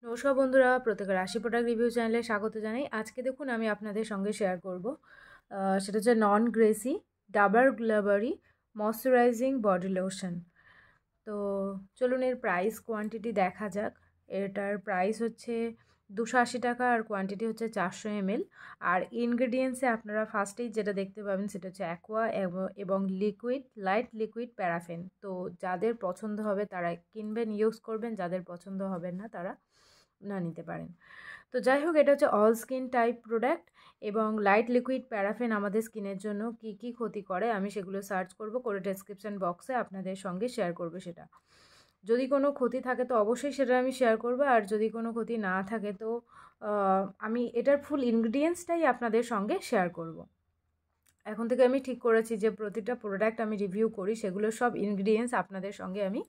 নমস্কার বন্ধুরা, প্রত্যেকের রাশি প্রোডাক্ট রিভিউ চ্যানেলে স্বাগত জানাই। আজকে দেখুন আমি আপনাদের সঙ্গে শেয়ার করব সেটা হচ্ছে non greasy Dabur Gulabari moisturizing body lotion. তো চলুন এর প্রাইস কোয়ান্টিটি দেখা যাক। এটার প্রাইস হচ্ছে 280 টাকা আর কোয়ান্টিটি হচ্ছে 400 ml। আর ইনগ্রেডিয়েন্টসে আপনারা ফার্স্টেই যেটা দেখতে পাবেন সেটা হচ্ছে অ্যাকোয়া এবং লাইট লিকুইড প্যারাফিন। তো যাদের পছন্দ হবে তারা কিনবেন, ইউজ করবেন, যাদের পছন্দ হবে না তারা না নিতে পারেন। তো যাই হোক, এটা হচ্ছে অল স্কিন টাইপ প্রোডাক্ট এবং লাইট লিকুইড প্যারাফিন আমাদের স্কিনের জন্য কি কি ক্ষতি করে আমি সেগুলো সার্চ করে ডেসক্রিপশন বক্সে আপনাদের সঙ্গে শেয়ার করব। সেটা যদি কোনো ক্ষতি থাকে তো অবশ্যই সেটা আমি শেয়ার করব, আর যদি কোনো ক্ষতি না থাকে তো আমি এটার ফুল ইনগ্রিডিয়েন্টসটাই আপনাদের সঙ্গে শেয়ার করব। এখন থেকে আমি ঠিক করেছি যে প্রতিটা প্রোডাক্ট আমি রিভিউ করি সেগুলোর সব ইনগ্রিডিয়েন্টস আপনাদের সঙ্গে আমি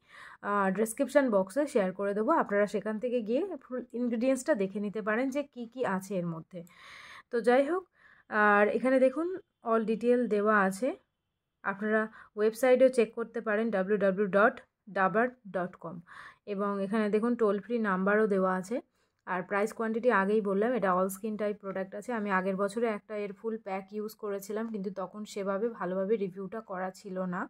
ডেসক্রিপশান বক্সে শেয়ার করে দেবো। আপনারা সেখান থেকে গিয়ে ফুল ইনগ্রিডিয়েন্টসটা দেখে নিতে পারেন যে কি কি আছে এর মধ্যে। তো যাই হোক, আর এখানে দেখুন অল ডিটেল দেওয়া আছে, আপনারা ওয়েবসাইটেও চেক করতে পারেন www.dabar.com। এবং এখানে দেখুন টোল ফ্রি নাম্বারও দেওয়া আছে। আর প্রাইস কোয়ান্টিটি আগেই বললাম, এটা অল স্কিন টাইপ প্রোডাক্ট আছে। আমি আগের বছরে একটা এর ফুল প্যাক ইউজ করেছিলাম, কিন্তু তখন সেভাবে ভালোভাবে রিভিউটা করা ছিল না।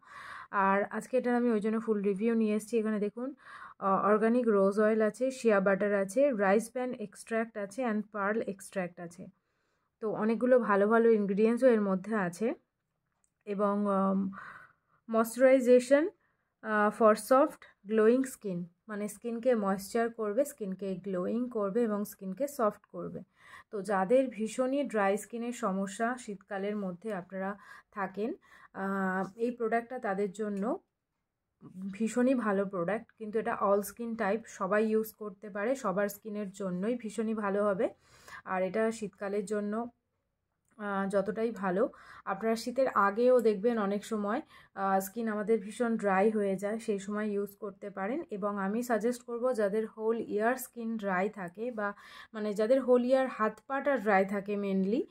আর আজকে এটার আমি ওই জন্য ফুল রিভিউ নিয়ে এসেছি। এখানে দেখুন অর্গানিক রোজ অয়েল আছে, শিয়া বাটার আছে, রাইস ব্র্যান এক্সট্র্যাক্ট আছে অ্যান্ড পার্ল এক্সট্র্যাক্ট আছে। তো অনেকগুলো ভালো ভালো ইনগ্রিডিয়েন্টসও এর মধ্যে আছে। এবং moisturisation for soft glowing skin, মানে স্কিনকে ময়েশ্চার করবে, স্কিনকে গ্লোয়িং করবে এবং স্কিনকে সফট করবে। তো যাদের ভীষণই ড্রাই স্কিনের সমস্যা শীতকালের মধ্যে আপনারা থাকেন, এই প্রোডাক্টটা তাদের জন্য ভীষণই ভালো প্রোডাক্ট। কিন্তু এটা অল স্কিন টাইপ, সবাই ইউজ করতে পারে, সবার স্কিনের জন্যই ভীষণই ভালো হবে। আর এটা শীতকালের জন্য যতটাই ভালো। আপনারা শীতের আগেও দেখবেন অনেক সময় স্কিন আমাদের ভীষণ ড্রাই হয়ে যায়, সেই সময় ইউজ করতে পারেন। এবং আমি সাজেস্ট করব যাদের হোল ইয়ার স্কিন ড্রাই থাকে, বা মানে যাদের হোল ইয়ার হাত পাটা ড্রাই থাকে মেনলি,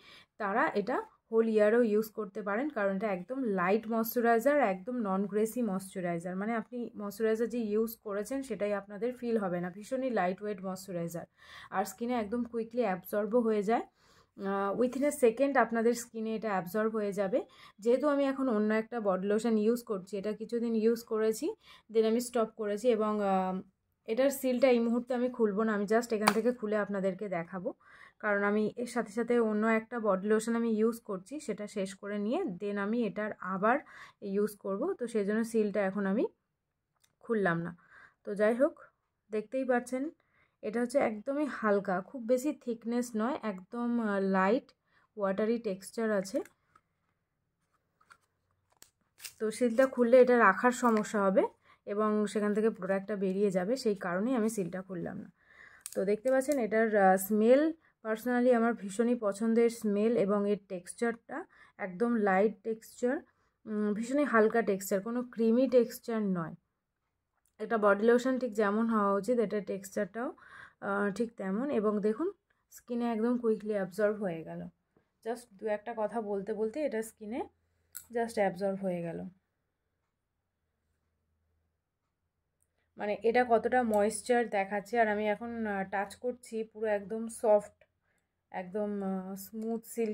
তারা এটা হোল ইয়ারও ইউজ করতে পারেন। কারণ এটা একদম লাইট ময়শ্চারাইজার, একদম নন গ্রেসি ময়শ্চারাইজার। মানে আপনি ময়শ্চারাইজার যে ইউজ করেছেন সেটাই আপনাদের ফিল হবে না, ভীষণই লাইট ওয়েট ময়শ্চারাইজার। আর স্কিনে একদম কুইকলি অ্যাবজর্বও হয়ে যায়, উইথিন এ সেকেন্ড আপনাদের স্কিনে এটা অ্যাবজর্ব হয়ে যাবে। যেহেতু আমি এখন অন্য একটা বডি লোশন ইউজ করছি, এটা কিছুদিন ইউজ করেছি, দেন আমি স্টপ করেছি। এবং এটার সিলটা এই মুহূর্তে আমি খুলবো না, আমি জাস্ট এখান থেকে খুলে আপনাদেরকে দেখাবো। কারণ আমি এর সাথে সাথে অন্য একটা বডি লোশন আমি ইউজ করছি, সেটা শেষ করে নিয়ে দেন আমি এটার আবার ইউজ করব। তো সেই জন্য সিলটা এখন আমি খুললাম না। তো যাই হোক, দেখতেই পাচ্ছেন এটা হচ্ছে একদমই হালকা, খুব বেশি থিকনেস নয়, একদম লাইট ওয়াটারি টেক্সচার আছে। তো সিলটা খুললে এটা রাখার সমস্যা হবে এবং সেখান থেকে প্রোডাক্টটা বেরিয়ে যাবে, সেই কারণেই আমি সিলটা খুললাম না। তো দেখতে পাচ্ছেন এটার স্মেল পার্সোনালি আমার ভীষণই পছন্দের স্মেল, এবং এর টেক্সচারটা একদম লাইট টেক্সচার, ভীষণই হালকা টেক্সচার, কোনো ক্রিমি টেক্সচার নয়। একটা বডি লোশন ঠিক যেমন হওয়া উচিত এটার টেক্সচারটাও ঠিক তেমন। এবং দেখুন স্কিনে একদম কুইকলি অ্যাবজর্ব হয়ে গেল, জাস্ট দু একটা কথা বলতে বলতে এটা স্কিনে জাস্ট অ্যাবজর্ব হয়ে গেল। মানে এটা কতটা ময়েশ্চার দেখাচ্ছে, আর আমি এখন টাচ করছি পুরো একদম সফট, একদম স্মুথ সিল্ক